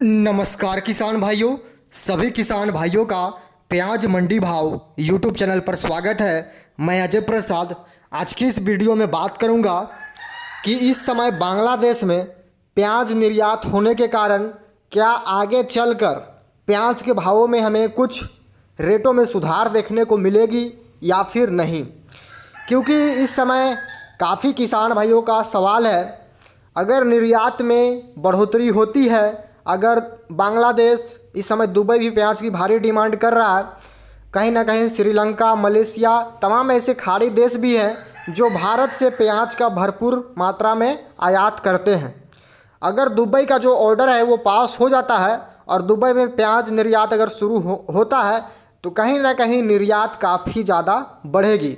नमस्कार किसान भाइयों, सभी किसान भाइयों का प्याज मंडी भाव यूट्यूब चैनल पर स्वागत है। मैं अजय प्रसाद आज की इस वीडियो में बात करूंगा कि इस समय बांग्लादेश में प्याज निर्यात होने के कारण क्या आगे चलकर प्याज के भावों में हमें कुछ रेटों में सुधार देखने को मिलेगी या फिर नहीं, क्योंकि इस समय काफ़ी किसान भाइयों का सवाल है। अगर निर्यात में बढ़ोतरी होती है, अगर बांग्लादेश इस समय दुबई भी प्याज की भारी डिमांड कर रहा है, कहीं ना कहीं श्रीलंका, मलेशिया, तमाम ऐसे खाड़ी देश भी हैं जो भारत से प्याज का भरपूर मात्रा में आयात करते हैं। अगर दुबई का जो ऑर्डर है वो पास हो जाता है और दुबई में प्याज निर्यात अगर शुरू होता है तो कहीं ना कहीं निर्यात काफ़ी ज़्यादा बढ़ेगी,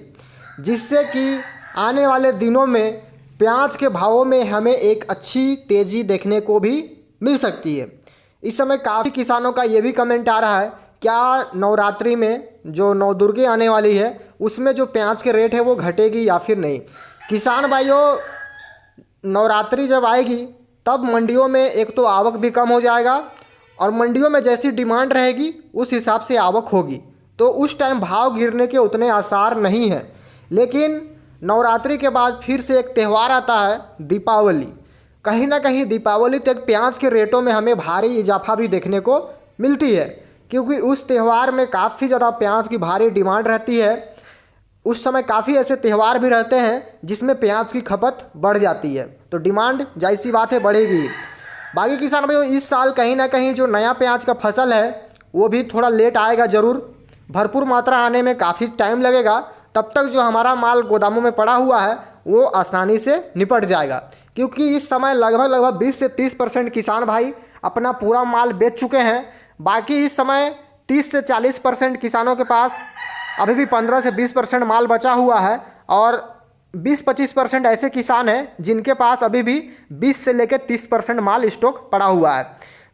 जिससे कि आने वाले दिनों में प्याज के भावों में हमें एक अच्छी तेज़ी देखने को भी मिल सकती है। इस समय काफ़ी किसानों का ये भी कमेंट आ रहा है, क्या नवरात्रि में जो नवदुर्गे आने वाली है उसमें जो प्याज के रेट है वो घटेगी या फिर नहीं। किसान भाइयों, नवरात्रि जब आएगी तब मंडियों में एक तो आवक भी कम हो जाएगा और मंडियों में जैसी डिमांड रहेगी उस हिसाब से आवक होगी, तो उस टाइम भाव गिरने के उतने आसार नहीं हैं। लेकिन नवरात्रि के बाद फिर से एक त्यौहार आता है, दीपावली। कहीं ना कहीं दीपावली तक प्याज के रेटों में हमें भारी इजाफा भी देखने को मिलती है, क्योंकि उस त्यौहार में काफ़ी ज़्यादा प्याज की भारी डिमांड रहती है। उस समय काफ़ी ऐसे त्यौहार भी रहते हैं जिसमें प्याज की खपत बढ़ जाती है, तो डिमांड जाहिर सी बात है बढ़ेगी। बाकी किसान भाइयों, इस साल कहीं ना कहीं जो नया प्याज का फसल है वो भी थोड़ा लेट आएगा ज़रूर, भरपूर मात्रा आने में काफ़ी टाइम लगेगा। तब तक जो हमारा माल गोदामों में पड़ा हुआ है वो आसानी से निपट जाएगा, क्योंकि इस समय लगभग 20 से 30% किसान भाई अपना पूरा माल बेच चुके हैं। बाकी इस समय 30 से 40% किसानों के पास अभी भी 15 से 20% माल बचा हुआ है और 20-25% ऐसे किसान हैं जिनके पास अभी भी 20 से लेकर 30% माल स्टॉक पड़ा हुआ है।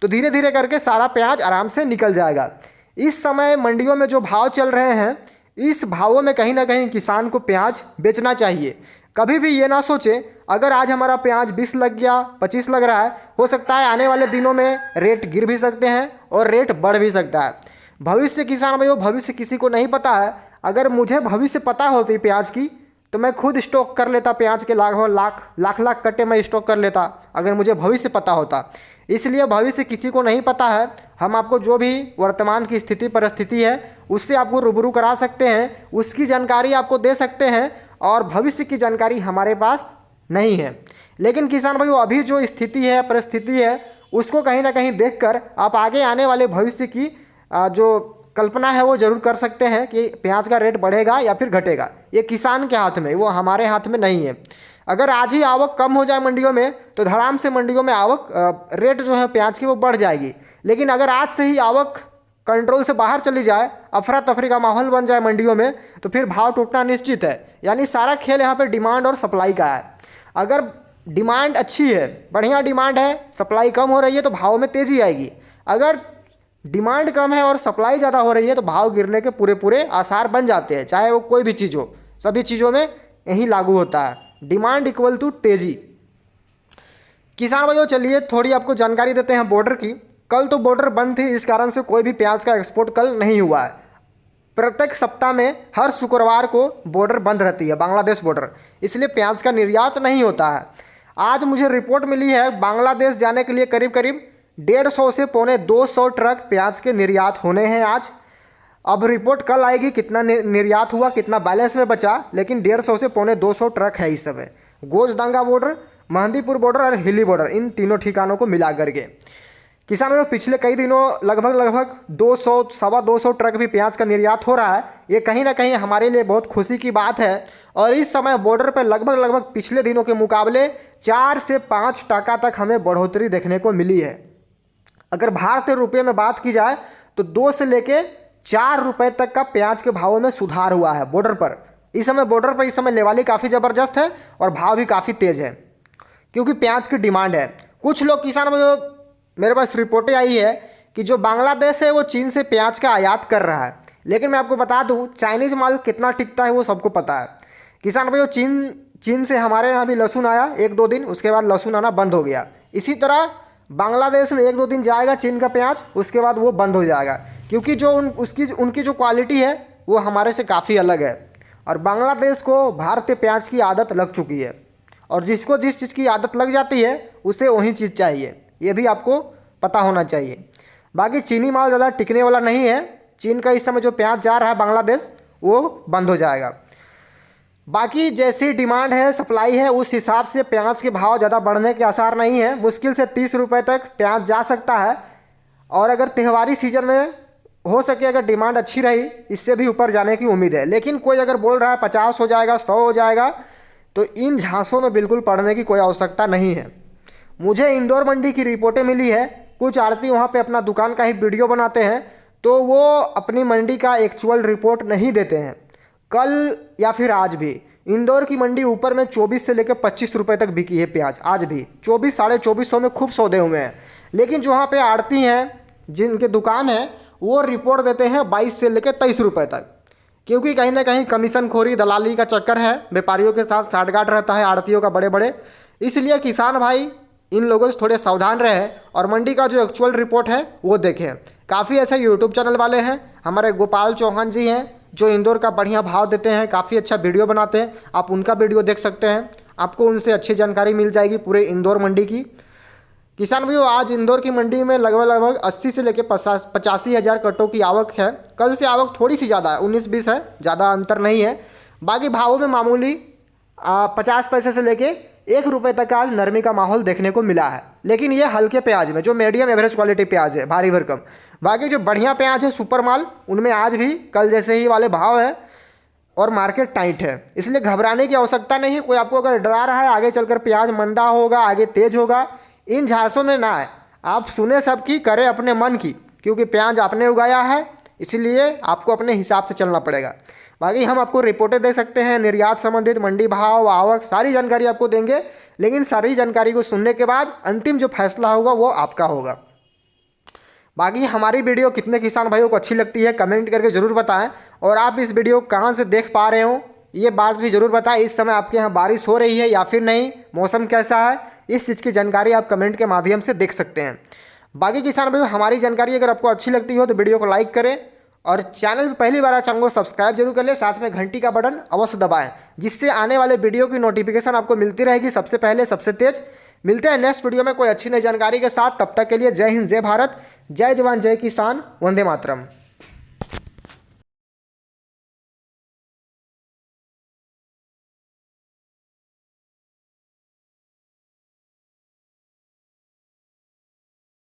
तो धीरे धीरे करके सारा प्याज आराम से निकल जाएगा। इस समय मंडियों में जो भाव चल रहे हैं, इस भावों में कहीं ना कहीं किसान को प्याज बेचना चाहिए। कभी भी ये ना सोचे अगर आज हमारा प्याज 20 लग गया, 25 लग रहा है, हो सकता है आने वाले दिनों में रेट गिर भी सकते हैं और रेट बढ़ भी सकता है। भविष्य किसान भाइयों, भविष्य किसी को नहीं पता है। अगर मुझे भविष्य पता होती प्याज की तो मैं खुद स्टॉक कर लेता, प्याज के लगभग लाख कट्टे मैं स्टॉक कर लेता अगर मुझे भविष्य पता होता। इसलिए भविष्य किसी को नहीं पता है। हम आपको जो भी वर्तमान की स्थिति परिस्थिति है उससे आपको रूबरू करा सकते हैं, उसकी जानकारी आपको दे सकते हैं, और भविष्य की जानकारी हमारे पास नहीं है। लेकिन किसान भाइयों, अभी जो स्थिति है, परिस्थिति है, उसको कहीं ना कहीं देखकर आप आगे आने वाले भविष्य की जो कल्पना है वो जरूर कर सकते हैं कि प्याज का रेट बढ़ेगा या फिर घटेगा। ये किसान के हाथ में, वो हमारे हाथ में नहीं है। अगर आज ही आवक कम हो जाए मंडियों में तो धड़ाम से मंडियों में आवक रेट जो है प्याज की वो बढ़ जाएगी। लेकिन अगर आज से ही आवक कंट्रोल से बाहर चली जाए, अफरा तफरी का माहौल बन जाए मंडियों में, तो फिर भाव टूटना निश्चित है। यानी सारा खेल यहाँ पे डिमांड और सप्लाई का है। अगर डिमांड अच्छी है, बढ़िया डिमांड है, सप्लाई कम हो रही है तो भाव में तेज़ी आएगी। अगर डिमांड कम है और सप्लाई ज़्यादा हो रही है तो भाव गिरने के पूरे आसार बन जाते हैं, चाहे वो कोई भी चीज़ हो। सभी चीज़ों में यही लागू होता है, डिमांड इक्वल टू तेज़ी। किसान भाइयों, चलिए थोड़ी आपको जानकारी देते हैं बॉर्डर की। कल तो बॉर्डर बंद थी, इस कारण से कोई भी प्याज का एक्सपोर्ट कल नहीं हुआ है। प्रत्येक सप्ताह में हर शुक्रवार को बॉर्डर बंद रहती है, बांग्लादेश बॉर्डर, इसलिए प्याज का निर्यात नहीं होता है। आज मुझे रिपोर्ट मिली है बांग्लादेश जाने के लिए करीब 150 से पौने 200 ट्रक प्याज के निर्यात होने हैं आज। अब रिपोर्ट कल आएगी कितना निर्यात हुआ, कितना बैलेंस में बचा, लेकिन 150 से पौने 200 ट्रक है इस समय। गोजदांगा बॉर्डर, महंदीपुर बॉर्डर और हिली बॉर्डर, इन तीनों ठिकानों को मिला करके किसानों को पिछले कई दिनों लगभग 200 सवा 200 ट्रक भी प्याज का निर्यात हो रहा है। ये कहीं ना कहीं हमारे लिए बहुत खुशी की बात है। और इस समय बॉर्डर पर लगभग पिछले दिनों के मुकाबले 4 से 5 टका तक हमें बढ़ोतरी देखने को मिली है। अगर भारतीय रुपये में बात की जाए तो 2 से लेके 4 रुपये तक का प्याज के भावों में सुधार हुआ है बॉर्डर पर। इस समय बॉर्डर पर इस समय लेवाली काफ़ी ज़बरदस्त है और भाव भी काफ़ी तेज़ है, क्योंकि प्याज की डिमांड है। कुछ लोग किसान, मेरे पास रिपोर्टें आई है कि जो बांग्लादेश है वो चीन से प्याज का आयात कर रहा है। लेकिन मैं आपको बता दूं, चाइनीज़ माल कितना टिकता है वो सबको पता है। किसान भाइयों, चीन से हमारे यहाँ भी लहसुन आया 1-2 दिन, उसके बाद लहसुन आना बंद हो गया। इसी तरह बांग्लादेश में 1-2 दिन जाएगा चीन का प्याज, उसके बाद वो बंद हो जाएगा, क्योंकि जो उनकी जो क्वालिटी है वो हमारे से काफ़ी अलग है। और बांग्लादेश को भारतीय प्याज की आदत लग चुकी है, और जिसको जिस चीज़ की आदत लग जाती है उसे वही चीज़ चाहिए, ये भी आपको पता होना चाहिए। बाकी चीनी माल ज़्यादा टिकने वाला नहीं है। चीन का इस समय जो प्याज जा रहा है बांग्लादेश वो बंद हो जाएगा। बाकी जैसी डिमांड है, सप्लाई है, उस हिसाब से प्याज के भाव ज़्यादा बढ़ने के आसार नहीं है। मुश्किल से 30 रुपये तक प्याज जा सकता है, और अगर त्योहारी सीजन में हो सके अगर डिमांड अच्छी रही, इससे भी ऊपर जाने की उम्मीद है। लेकिन कोई अगर बोल रहा है 50 हो जाएगा, 100 हो जाएगा, तो इन झांसों में बिल्कुल पड़ने की कोई आवश्यकता नहीं है। मुझे इंदौर मंडी की रिपोर्टें मिली है, कुछ आड़ती वहाँ पे अपना दुकान का ही वीडियो बनाते हैं, तो वो अपनी मंडी का एक्चुअल रिपोर्ट नहीं देते हैं। कल या फिर आज भी इंदौर की मंडी ऊपर में 24 से लेकर 25 रुपये तक बिकी है प्याज। आज भी 24, 2450 में खूब सौदे हुए हैं। लेकिन जो वहाँ पे आड़ती हैं, जिनके दुकान है, वो रिपोर्ट देते हैं 22 से लेकर 23 रुपये तक, क्योंकि कहीं ना कहीं कमीशन खोरी, दलाली का चक्कर है, व्यापारियों के साथ साठगांठ रहता है आड़तियों का बड़े बड़े। इसलिए किसान भाई इन लोगों से थोड़े सावधान रहे और मंडी का जो एक्चुअल रिपोर्ट है वो देखें। काफ़ी ऐसे यूट्यूब चैनल वाले हैं, हमारे गोपाल चौहान जी हैं जो इंदौर का बढ़िया भाव देते हैं, काफ़ी अच्छा वीडियो बनाते हैं, आप उनका वीडियो देख सकते हैं, आपको उनसे अच्छी जानकारी मिल जाएगी पूरे इंदौर मंडी की। किसान भाइयों, आज इंदौर की मंडी में लगभग 80 से लेकर 85 हज़ार कट्टों की आवक है। कल से आवक थोड़ी सी ज़्यादा है, 19-20 है, ज़्यादा अंतर नहीं है। बाकी भावों में मामूली 50 पैसे से लेके 1 रुपये तक आज नरमी का माहौल देखने को मिला है। लेकिन ये हल्के प्याज में, जो मीडियम एवरेज क्वालिटी प्याज है, भारी भरकम। बाकी जो बढ़िया प्याज है, सुपर माल, उनमें आज भी कल जैसे ही वाले भाव है और मार्केट टाइट है। इसलिए घबराने की आवश्यकता नहीं है। कोई आपको अगर डरा रहा है आगे चलकर प्याज मंदा होगा, आगे तेज होगा, इन झांसों में ना आए। आप सुने सबकी, करें अपने मन की, क्योंकि प्याज आपने उगाया है, इसलिए आपको अपने हिसाब से चलना पड़ेगा। बाकी हम आपको रिपोर्टें दे सकते हैं, निर्यात संबंधित, मंडी भाव, आवक, सारी जानकारी आपको देंगे। लेकिन सारी जानकारी को सुनने के बाद अंतिम जो फैसला होगा वो आपका होगा। बाकी हमारी वीडियो कितने किसान भाइयों को अच्छी लगती है कमेंट करके ज़रूर बताएं, और आप इस वीडियो कहाँ से देख पा रहे हो ये बात भी ज़रूर बताएं। इस समय आपके यहाँ बारिश हो रही है या फिर नहीं, मौसम कैसा है, इस चीज़ की जानकारी आप कमेंट के माध्यम से देख सकते हैं। बाकी किसान भाइयों, हमारी जानकारी अगर आपको अच्छी लगती हो तो वीडियो को लाइक करें, और चैनल पर पहली बार चैनल को सब्सक्राइब जरूर कर ले, साथ में घंटी का बटन अवश्य दबाएं, जिससे आने वाले वीडियो की नोटिफिकेशन आपको मिलती रहेगी सबसे पहले, सबसे तेज। मिलते हैं नेक्स्ट वीडियो में कोई अच्छी नई जानकारी के साथ। तब तक के लिए जय हिंद, जय भारत, जय जवान, जय किसान, वंदे मातरम।